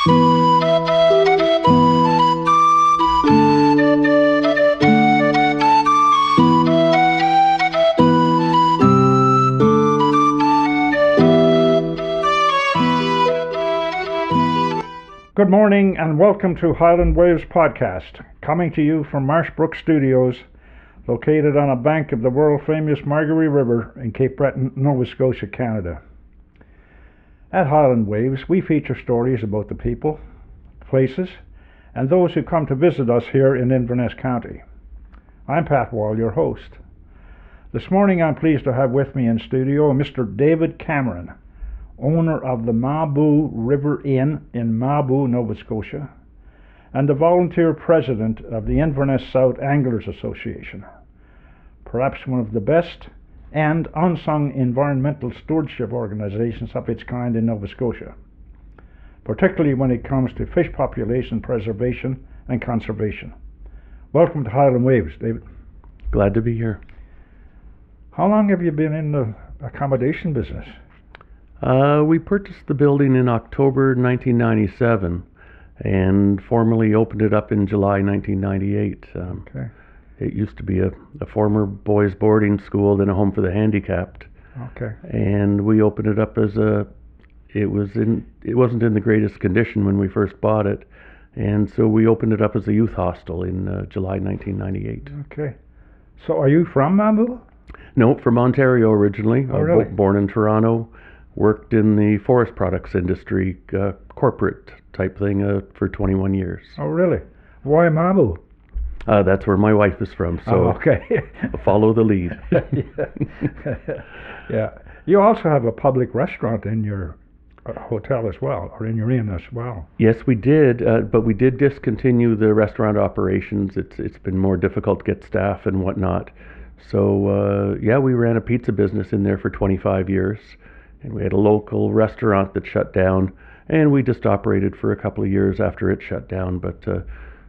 Good morning and welcome to Highland Waves Podcast, coming to you from Marshbrook Studios, located on a bank of the world-famous Margaree River in Cape Breton, Nova Scotia, Canada. At Highland Waves, we feature stories about the people, places, and those who come to visit us here in Inverness County. I'm Pat Wall, your host. This morning I'm pleased to have with me in studio Mr. David Cameron, owner of the Mabou River Inn in Mabou, Nova Scotia, and the volunteer president of the Inverness South Anglers Association, perhaps one of the best and unsung environmental stewardship organizations of its kind in Nova Scotia, particularly when it comes to fish population preservation and conservation. Welcome to Highland Waves, David. Glad to be here. How long have you been in the accommodation business? We purchased the building in October 1997 and formally opened it up in July 1998. Okay. It used to be a former boys' boarding school, then a home for the handicapped. Okay. And we opened it up as it wasn't in the greatest condition when we first bought it, and so we opened it up as a youth hostel in July 1998. Okay. So are you from Mabou? No, from Ontario originally. Oh, really? Born in Toronto. Worked in the forest products industry, corporate type thing, for 21 years. Oh, really? Why Mabou? That's where my wife is from, so okay. Follow the lead. Yeah. You also have a public restaurant in your hotel as well, or in your inn as well. Yes, we did, but we did discontinue the restaurant operations. It's been more difficult to get staff and whatnot. So we ran a pizza business in there for 25 years. And we had a local restaurant that shut down, and we just operated for a couple of years after it shut down. But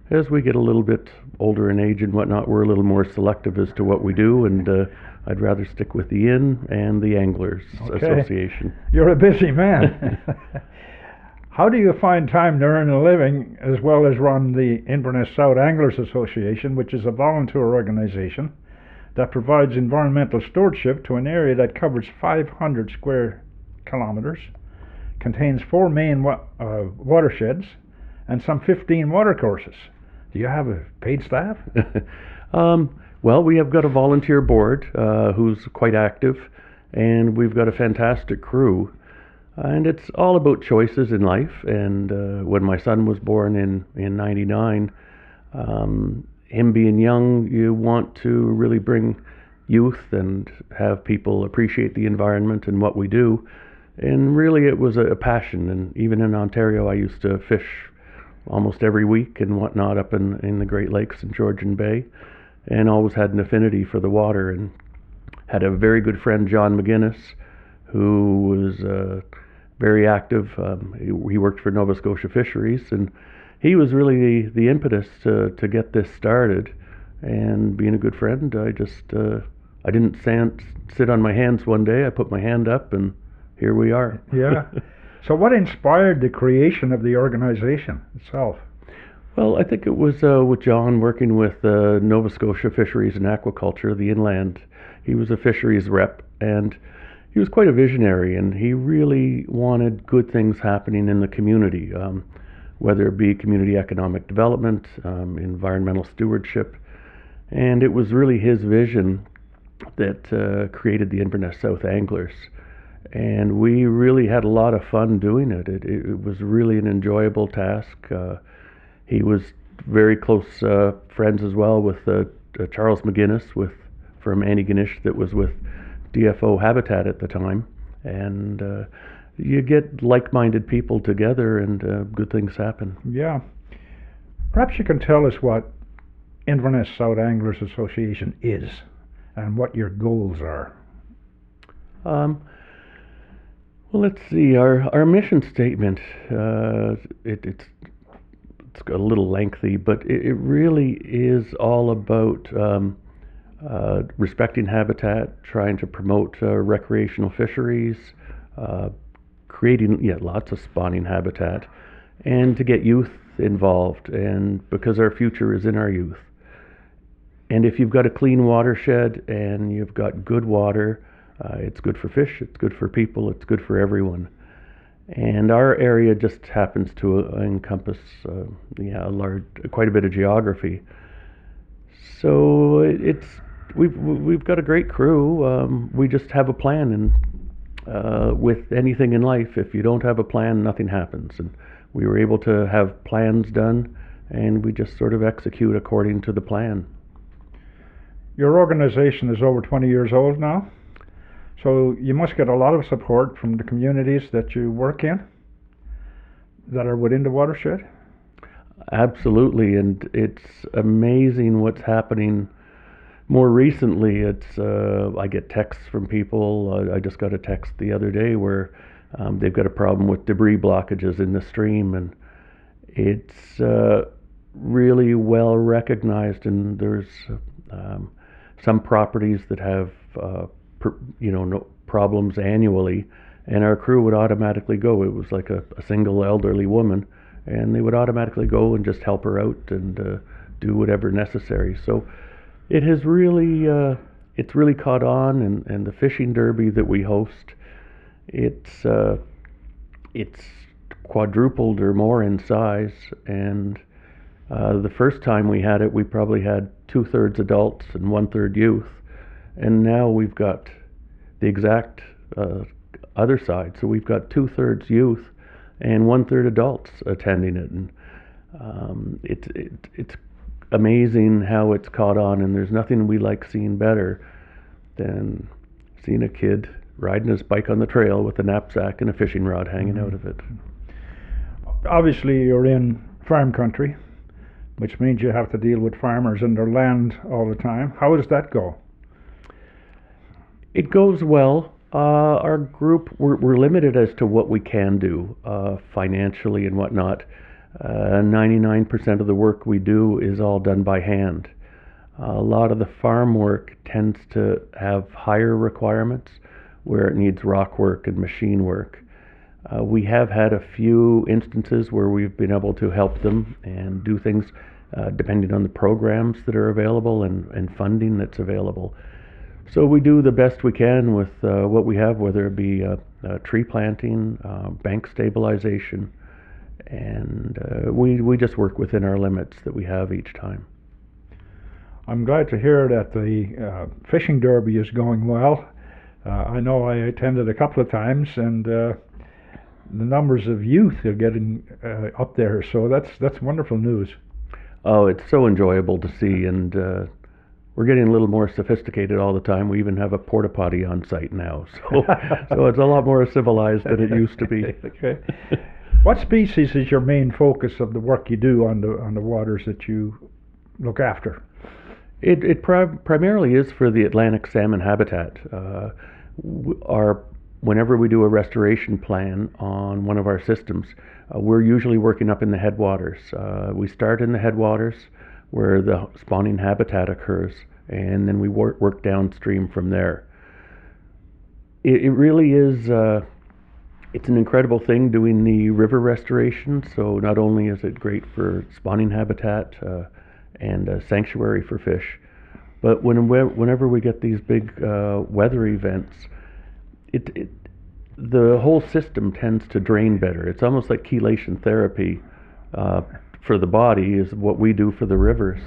as we get a little bit older in age and whatnot, we're a little more selective as to what we do, and I'd rather stick with the inn and the Anglers Association. You're a busy man. How do you find time to earn a living as well as run the Inverness South Anglers Association, which is a volunteer organization that provides environmental stewardship to an area that covers 500 square kilometers, contains 4 main watersheds, and some 15 watercourses? Do you have a paid staff? Well, we have got a volunteer board who's quite active, and we've got a fantastic crew. And it's all about choices in life. And when my son was born in 99, him being young, you want to really bring youth and have people appreciate the environment and what we do. And really it was a passion. And even in Ontario, I used to fish almost every week and whatnot up in the Great Lakes and Georgian Bay, and always had an affinity for the water, and had a very good friend, John McGuinness, who was very active. He worked for Nova Scotia Fisheries, and he was really the impetus to get this started. And being a good friend, I didn't sit on my hands one day. I put my hand up, and here we are. Yeah. So what inspired the creation of the organization itself? Well, I think it was with John working with Nova Scotia Fisheries and Aquaculture, the inland. He was a fisheries rep, and he was quite a visionary, and he really wanted good things happening in the community. Whether it be community economic development, environmental stewardship. And it was really his vision that created the Inverness South Anglers. And we really had a lot of fun doing it. It was really an enjoyable task. He was very close friends as well with Charles McGuinness from Antigonish, that was with DFO Habitat at the time. And you get like-minded people together, and good things happen. Yeah. Perhaps you can tell us what Inverness South Anglers Association is and what your goals are. Well, let's see. Our mission statement, it's a little lengthy, but it really is all about respecting habitat, trying to promote recreational fisheries, creating lots of spawning habitat, and to get youth involved, and because our future is in our youth. And if you've got a clean watershed and you've got good water, it's good for fish, it's good for people, it's good for everyone. And our area just happens to encompass quite a bit of geography. So we've got a great crew. We just have a plan, and with anything in life, if you don't have a plan, nothing happens. And we were able to have plans done, and we just sort of execute according to the plan. Your organization is over 20 years old now, so you must get a lot of support from the communities that you work in that are within the watershed. Absolutely, and it's amazing what's happening. More recently, it's I get texts from people. I just got a text the other day where they've got a problem with debris blockages in the stream, and it's really well recognized. And there's some properties that have no problems annually, and our crew would automatically go. It was like a single elderly woman, and they would automatically go and just help her out and do whatever necessary. So it has really it's really caught on, and the fishing derby that we host, it's quadrupled or more in size. And the first time we had it, we probably had 2/3 adults and 1/3 youth, and now we've got the exact other side. So we've got 2/3 youth and 1/3 adults attending it, and it's amazing how it's caught on. And there's nothing we like seeing better than seeing a kid riding his bike on the trail with a knapsack and a fishing rod hanging out of it. Obviously, you're in farm country, which means you have to deal with farmers and their land all the time. How does that go? It goes well. Our group, we're limited as to what we can do financially and whatnot. 99% of the work we do is all done by hand. A lot of the farm work tends to have higher requirements where it needs rock work and machine work. We have had a few instances where we've been able to help them and do things depending on the programs that are available and funding that's available. So we do the best we can with what we have, whether it be tree planting, bank stabilization, and we just work within our limits that we have each time. I'm glad to hear that the fishing derby is going well. I know I attended a couple of times, and the numbers of youth are getting up there, so that's wonderful news. Oh, it's so enjoyable to see, and we're getting a little more sophisticated all the time. We even have a porta potty on site now, so it's a lot more civilized than it used to be. Okay. What species is your main focus of the work you do on the waters that you look after? It primarily is for the Atlantic salmon habitat. Whenever we do a restoration plan on one of our systems, we're usually working up in the headwaters. We start in the headwaters where the spawning habitat occurs, and then we work downstream from there. It really is, it's an incredible thing doing the river restoration. So not only is it great for spawning habitat and a sanctuary for fish, but whenever we get these big weather events, the whole system tends to drain better. It's almost like chelation therapy for the body is what we do for the rivers.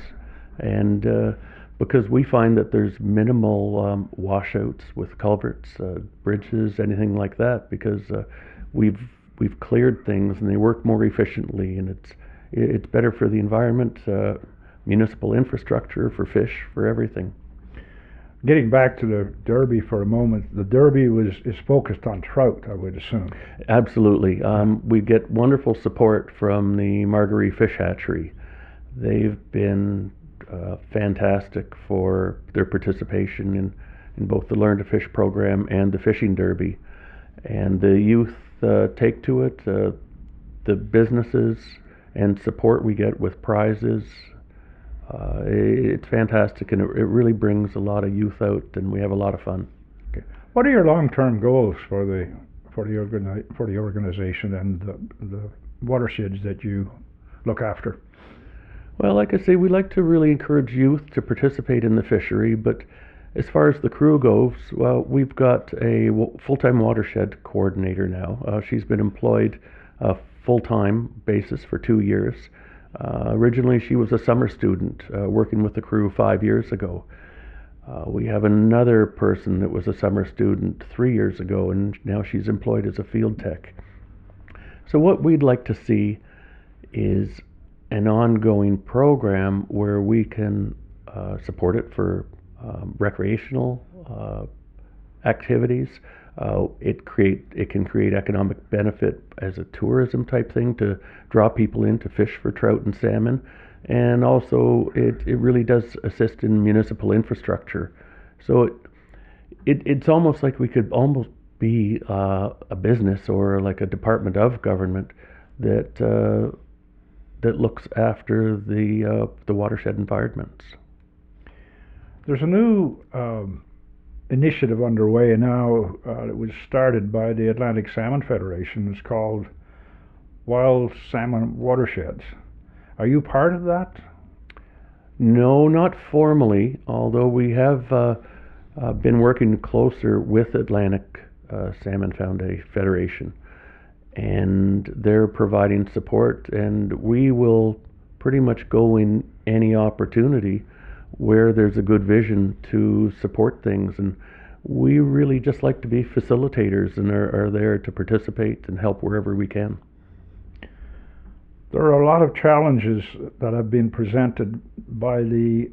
And because we find that there's minimal washouts with culverts, bridges, anything like that, because we've cleared things and they work more efficiently, and it's better for the environment, municipal infrastructure, for fish, for everything. Getting back to the derby for a moment, the derby is focused on trout, I would assume. Absolutely. We get wonderful support from the Margaree Fish Hatchery. They've been fantastic for their participation in both the Learn to Fish program and the fishing derby. And the youth take to it, the businesses and support we get with prizes. It's fantastic, and it really brings a lot of youth out, and we have a lot of fun. Okay. What are your long-term goals for the organization and the watersheds that you look after? Well, like I say, we like to really encourage youth to participate in the fishery, but as far as the crew goes, well, we've got a full-time watershed coordinator now. She's been employed full-time basis for 2 years. Originally, she was a summer student working with the crew 5 years ago. We have another person that was a summer student 3 years ago, and now she's employed as a field tech. So what we'd like to see is an ongoing program where we can support it for recreational activities. It can create economic benefit as a tourism type thing to draw people in to fish for trout and salmon, and also it really does assist in municipal infrastructure. So it's almost like we could almost be a business or like a department of government that looks after the watershed environments. There's a new initiative underway now. It was started by the Atlantic Salmon Federation. It's called Wild Salmon Watersheds. Are you part of that? No, not formally, although we have been working closer with Atlantic Salmon Federation, and they're providing support, and we will pretty much go in any opportunity where there's a good vision to support things, and we really just like to be facilitators and are there to participate and help wherever we can. There are a lot of challenges that have been presented by to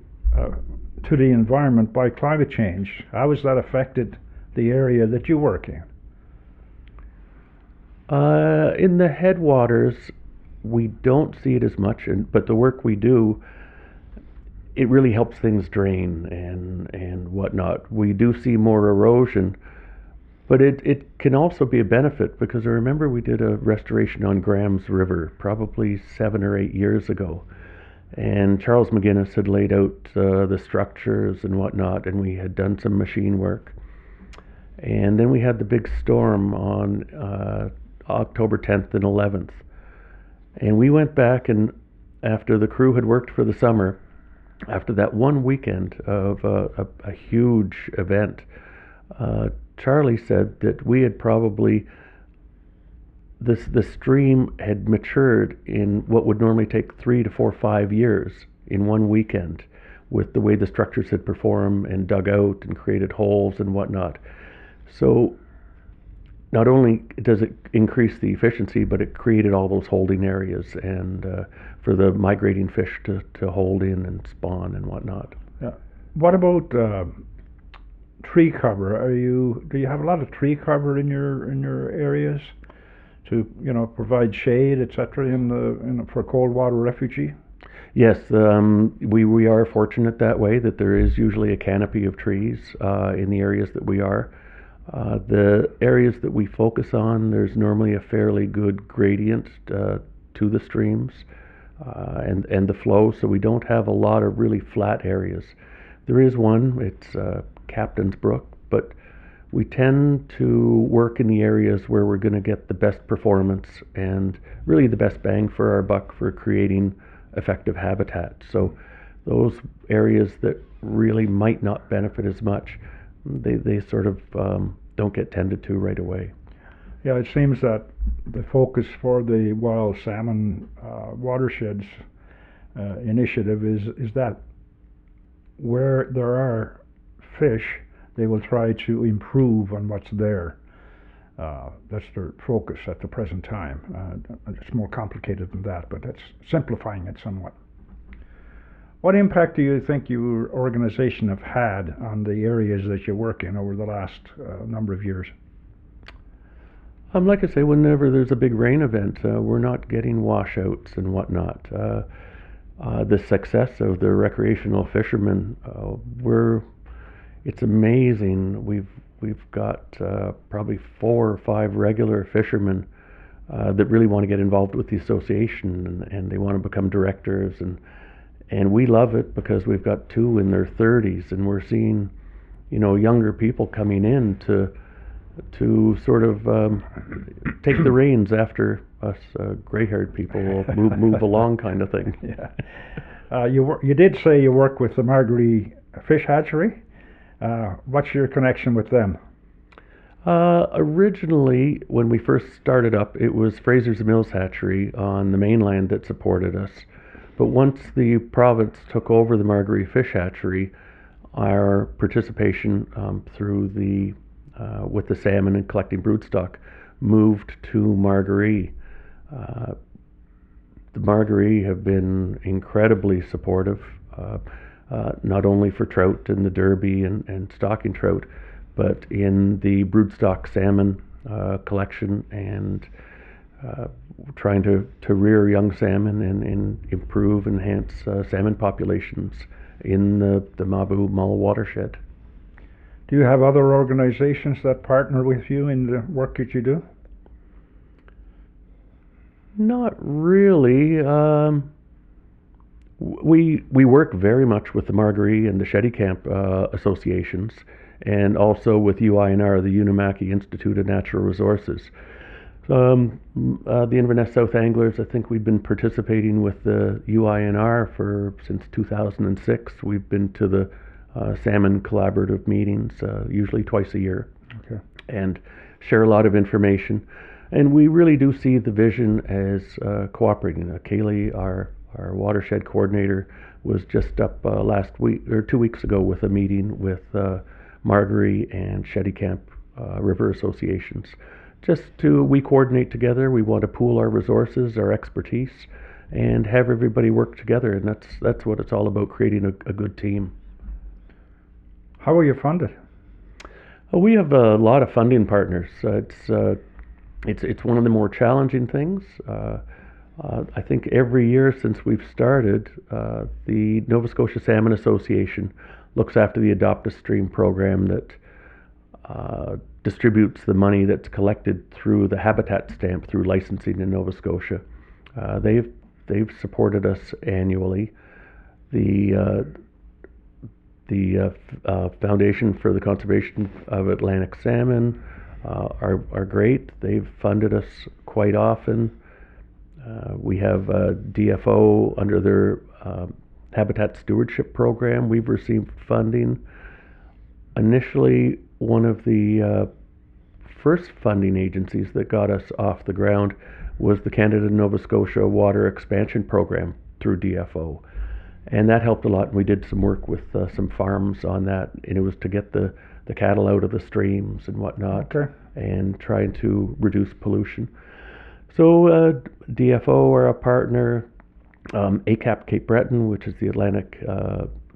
the environment by climate change. How has that affected the area that you work in? In the headwaters, we don't see it as much, but the work we do, it really helps things drain and whatnot. We do see more erosion, but it can also be a benefit, because I remember we did a restoration on Graham's River probably 7 or 8 years ago, and Charles McGuinness had laid out the structures and whatnot, and we had done some machine work. And then we had the big storm on October 10th and 11th. And we went back, and after the crew had worked for the summer, after that one weekend of a huge event, Charlie said that we had probably, the stream had matured in what would normally take 3 to 4, 5 years in one weekend, with the way the structures had performed and dug out and created holes and whatnot. So not only does it increase the efficiency, but it created all those holding areas and for the migrating fish to hold in and spawn and whatnot. Yeah. What about tree cover? Do you have a lot of tree cover in your areas to provide shade, etc. for cold water refugee? Yes, we are fortunate that way, that there is usually a canopy of trees in the areas that we are. The areas that we focus on, there's normally a fairly good gradient to the streams and the flow, so we don't have a lot of really flat areas. There is one, it's Captain's Brook, but we tend to work in the areas where we're going to get the best performance and really the best bang for our buck for creating effective habitat. So those areas that really might not benefit as much, they sort of don't get tended to right away. Yeah, it seems that the focus for the wild salmon watersheds initiative is that where there are fish, they will try to improve on what's there. That's their focus at the present time. It's more complicated than that, but that's simplifying it somewhat. What impact do you think your organization have had on the areas that you work in over the last number of years? Like I say, whenever there's a big rain event, we're not getting washouts and whatnot. The success of the recreational fishermen, it's amazing. We've got probably 4 or 5 regular fishermen that really want to get involved with the association, and they want to become directors, and we love it because we've got 2 in their 30s, and we're seeing, younger people coming in to sort of take the reins after us gray-haired people will move along kind of thing. Yeah. You did say you work with the Margery Fish Hatchery. What's your connection with them? Originally, when we first started up, it was Fraser's Mills Hatchery on the mainland that supported us. But once the province took over the Margery Fish Hatchery, our participation through the with the salmon and collecting broodstock moved to Margery. The Margery have been incredibly supportive, not only for trout in the derby and stocking trout, but in the broodstock salmon collection and trying to rear young salmon and improve, enhance salmon populations in the Mabu Mull watershed. Do you have other organizations that partner with you in the work that you do? Not really. We work very much with the Margery and the Shetty Camp associations, and also with UINR, the Unamaki Institute of Natural Resources. The Inverness South Anglers, I think we've been participating with the UINR since 2006. We've been to the salmon collaborative meetings, usually twice a year, and share a lot of information. And we really do see the vision as cooperating. Kaylee, our watershed coordinator, was just up last week or 2 weeks ago with a meeting with Margery and Shetty Camp River Associations. We coordinate together. We want to pool our resources, our expertise, and have everybody work together. And that's what it's all about, creating a good team. How are you funded? We have a lot of funding partners. It's one of the more challenging things. I think every year since we've started, the Nova Scotia Salmon Association looks after the Adopt a Stream program that distributes the money that's collected through the habitat stamp through licensing in Nova Scotia. They've supported us annually. The Foundation for the Conservation of Atlantic Salmon are great. They've funded us quite often. We have DFO under their Habitat Stewardship Program. We've received funding. Initially, one of the first funding agencies that got us off the ground was the Canada-Nova Scotia Water Expansion Program through DFO. And that helped a lot. We did some work with some farms on that, and it was to get the cattle out of the streams and whatnot, and trying to reduce pollution. So DFO are a partner. ACAP Cape Breton, which is the Atlantic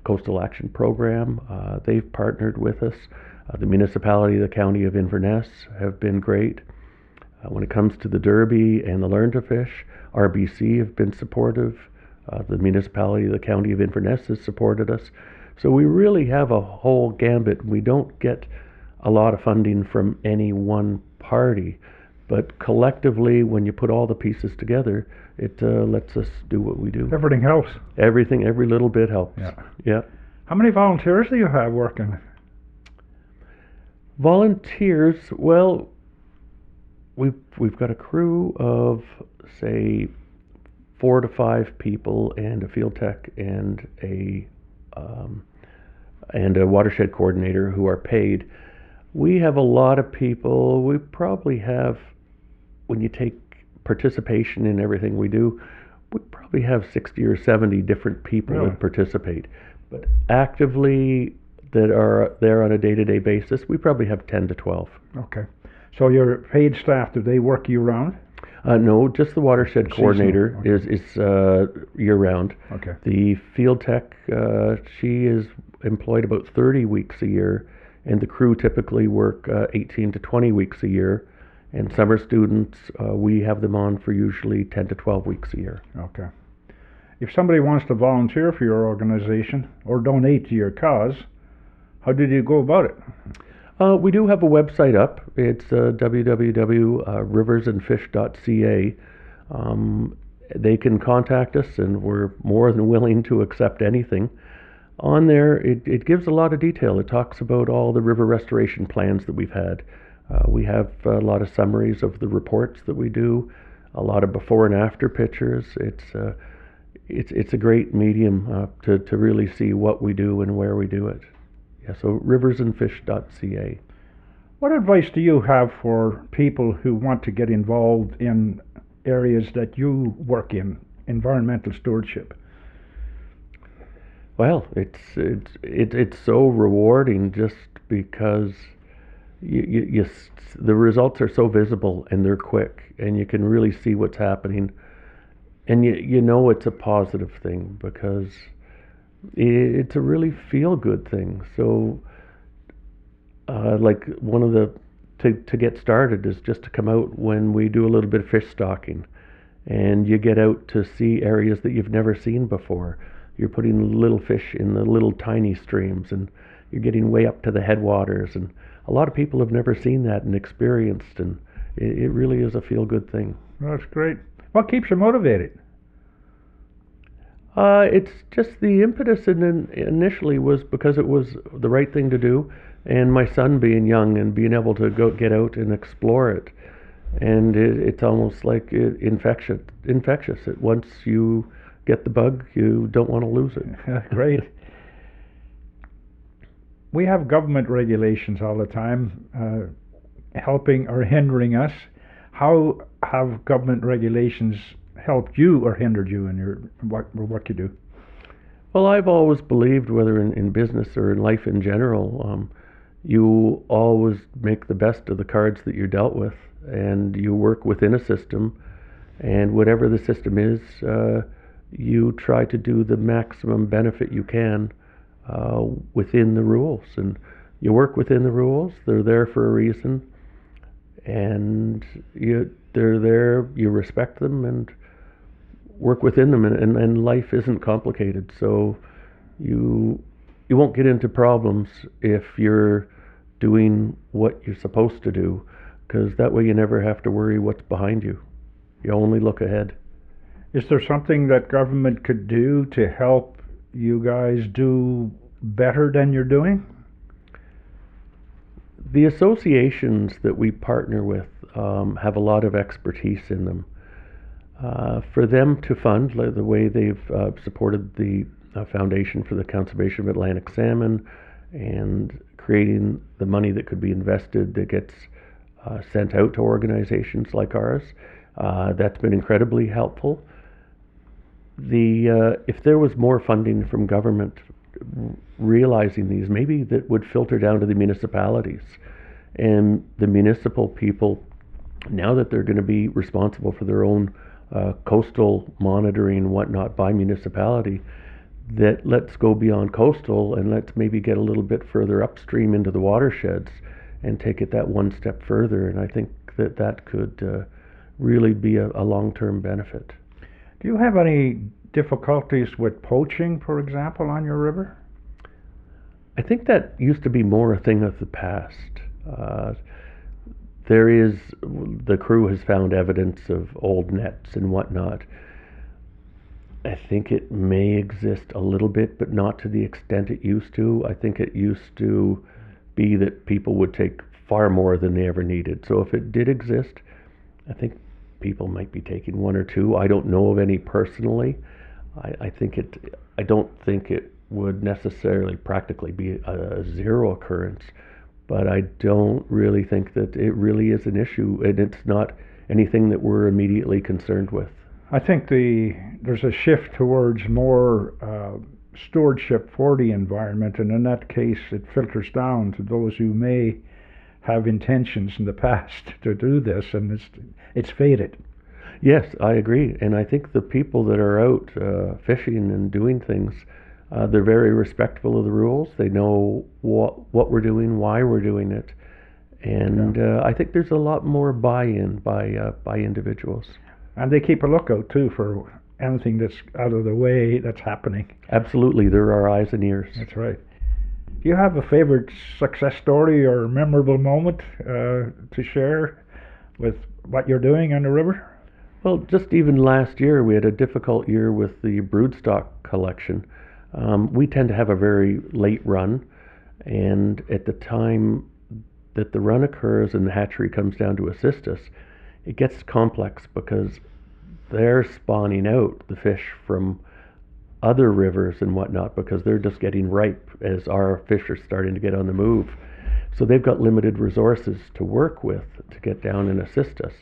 Coastal Action Program, they've partnered with us. The municipality, the county of Inverness have been great. When it comes to the Derby and the Learn to Fish, RBC have been supportive. The municipality, the county of Inverness has supported us. So we really have a whole gambit. We don't get a lot of funding from any one party, but collectively, when you put all the pieces together, it lets us do what we do. Everything helps. Everything, every little bit helps. Yeah. How many volunteers do you have working? Volunteers, well, we've got a crew of, say, 4 to 5 people and a field tech and a watershed coordinator who are paid. We have a lot of people. We probably have, when you take participation in everything we do, we probably have 60 or 70 different people that participate. But actively that are there on a day-to-day basis, we probably have 10 to 12. Okay. So your paid staff, do they work year-round? No, just the watershed coordinator is year-round. Okay. The field tech, she is employed about 30 weeks a year, and the crew typically work 18 to 20 weeks a year. And summer students, we have them on for usually 10 to 12 weeks a year. Okay. If somebody wants to volunteer for your organization or donate to your cause, how did you go about it? We do have a website up. It's www.riversandfish.ca. They can contact us, and we're more than willing to accept anything. On there, it gives a lot of detail. It talks about all the river restoration plans that we've had. We have a lot of summaries of the reports that we do, a lot of before and after pictures. It's a great medium to really see what we do and where we do it. Yeah, so riversandfish.ca. What advice do you have for people who want to get involved in areas that you work in, environmental stewardship? Well, it's so rewarding just because the results are so visible and they're quick, and you can really see what's happening, and you know it's a positive thing because it's a really feel good thing. So like one of the to get started is just to come out when we do a little bit of fish stocking, and you get out to see areas that you've never seen before. You're putting little fish in the little tiny streams, and you're getting way up to the headwaters, and a lot of people have never seen that and experienced, and it really is a feel good thing. That's great. What keeps you motivated? It's just the impetus initially was because it was the right thing to do, and my son being young and being able to get out and explore it, and it's almost like infectious. Once you get the bug, you don't want to lose it. Great. We have government regulations all the time, helping or hindering us. How have government regulations helped you or hindered you in your what you do? Well, I've always believed, whether in business or in life in general, you always make the best of the cards that you're dealt with, and you work within a system, and whatever the system is, you try to do the maximum benefit you can within the rules, and you work within the rules. They're there for a reason, and they're there. You respect them and work within them, and life isn't complicated. So you won't get into problems if you're doing what you're supposed to do, because that way you never have to worry what's behind you. You only look ahead. Is there something that government could do to help you guys do better than you're doing? The associations that we partner with have a lot of expertise in them. For them to fund, like the way they've supported the Foundation for the Conservation of Atlantic Salmon, and creating the money that could be invested that gets sent out to organizations like ours, that's been incredibly helpful. If there was more funding from government realizing these, maybe that would filter down to the municipalities, and the municipal people, now that they're going to be responsible for their own coastal monitoring and whatnot by municipality, that let's go beyond coastal and let's maybe get a little bit further upstream into the watersheds and take it that one step further. And I think that could really be a long-term benefit. Do you have any difficulties with poaching, for example, on your river? I think that used to be more a thing of the past. The crew has found evidence of old nets and whatnot. I think it may exist a little bit, but not to the extent it used to. I think it used to be that people would take far more than they ever needed. So if it did exist, I think people might be taking one or two. I don't know of any personally. I don't think it would necessarily practically be a zero occurrence, but I don't really think that it really is an issue, and it's not anything that we're immediately concerned with. I think there's a shift towards more stewardship for the environment, and in that case it filters down to those who may have intentions in the past to do this, and it's faded. Yes, I agree, and I think the people that are out fishing and doing things, they're very respectful of the rules. They know what we're doing, why we're doing it, and I think there's a lot more buy-in by individuals. And they keep a lookout too for anything that's out of the way that's happening. Absolutely, there are eyes and ears. That's right. Do you have a favorite success story or memorable moment to share with what you're doing on the river? Well, just even last year, we had a difficult year with the broodstock collection. We tend to have a very late run, and at the time that the run occurs and the hatchery comes down to assist us, it gets complex because they're spawning out the fish from other rivers and whatnot because they're just getting ripe as our fish are starting to get on the move. So they've got limited resources to work with to get down and assist us.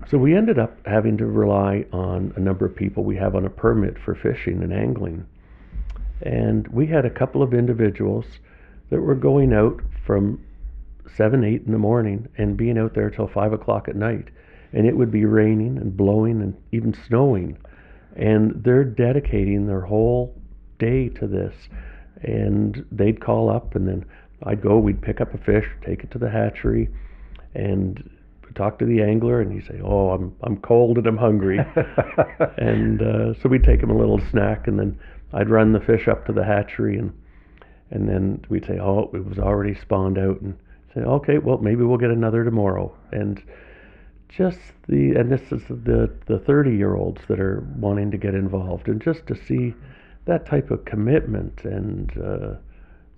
So we ended up having to rely on a number of people we have on a permit for fishing and angling. And we had a couple of individuals that were going out from 7, 8 in the morning and being out there till 5 o'clock at night. And it would be raining and blowing and even snowing. And they're dedicating their whole day to this. And they'd call up, and then I'd go, we'd pick up a fish, take it to the hatchery, and talk to the angler, and he'd say, "Oh, I'm cold and I'm hungry." And so we'd take him a little snack, and then I'd run the fish up to the hatchery, and then we'd say, "Oh, it was already spawned out," and say, "Okay, well, maybe we'll get another tomorrow." And this is the 30-year-olds that are wanting to get involved, and just to see that type of commitment and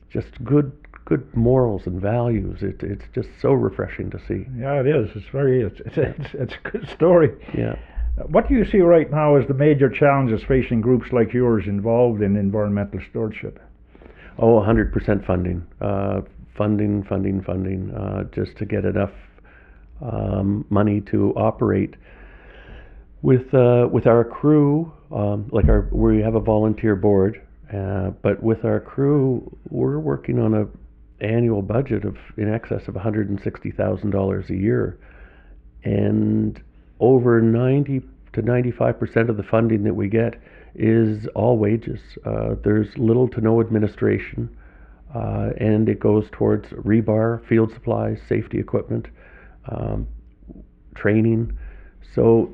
just good morals and values, it's just so refreshing to see. Yeah, it is. It's a good story. Yeah. What do you see right now as the major challenges facing groups like yours involved in environmental stewardship? Oh, 100% funding. Funding, just to get enough money to operate. With our crew, we have a volunteer board, but with our crew, we're working on a annual budget of in excess of $160,000 a year, and over 90 to 95% of the funding that we get is all wages. There's little to no administration, and it goes towards rebar, field supplies, safety equipment, training. So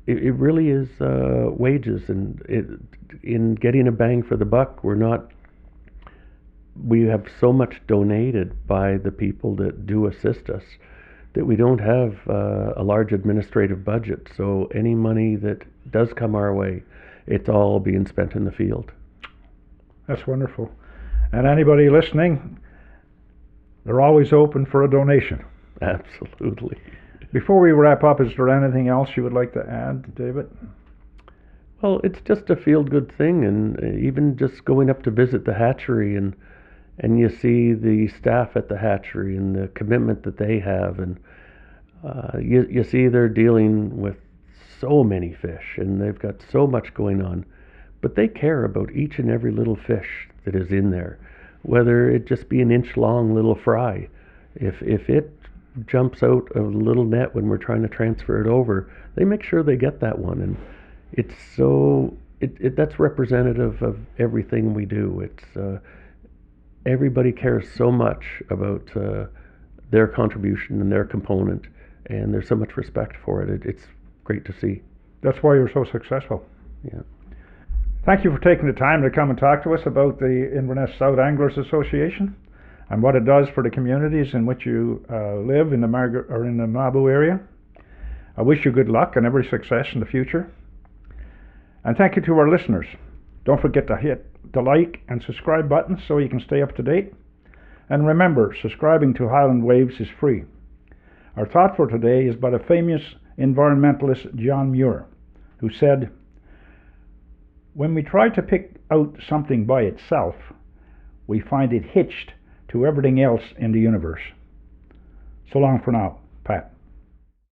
it really is wages, and in getting a bang for the buck, we have so much donated by the people that do assist us that we don't have a large administrative budget. So any money that does come our way, it's all being spent in the field. That's wonderful. And anybody listening, they're always open for a donation. Absolutely. Before we wrap up, is there anything else you would like to add, David? Well, it's just a feel-good thing, and even just going up to visit the hatchery and you see the staff at the hatchery and the commitment that they have, and you see they're dealing with so many fish and they've got so much going on, but they care about each and every little fish that is in there, whether it just be an inch long little fry. If it jumps out of a little net when we're trying to transfer it over, they make sure they get that one, and it's so that's representative of everything we do. It's everybody cares so much about their contribution and their component, and there's so much respect for it. It's great to see. That's why you're so successful. Yeah. Thank you for taking the time to come and talk to us about the Inverness South Anglers Association and what it does for the communities in which you live in the Mabou area. I wish you good luck and every success in the future. And thank you to our listeners. Don't forget to hit the like and subscribe buttons so you can stay up to date. And remember, subscribing to Highland Waves is free. Our thought for today is by the famous environmentalist John Muir, who said, "When we try to pick out something by itself, we find it hitched to everything else in the universe." So long for now.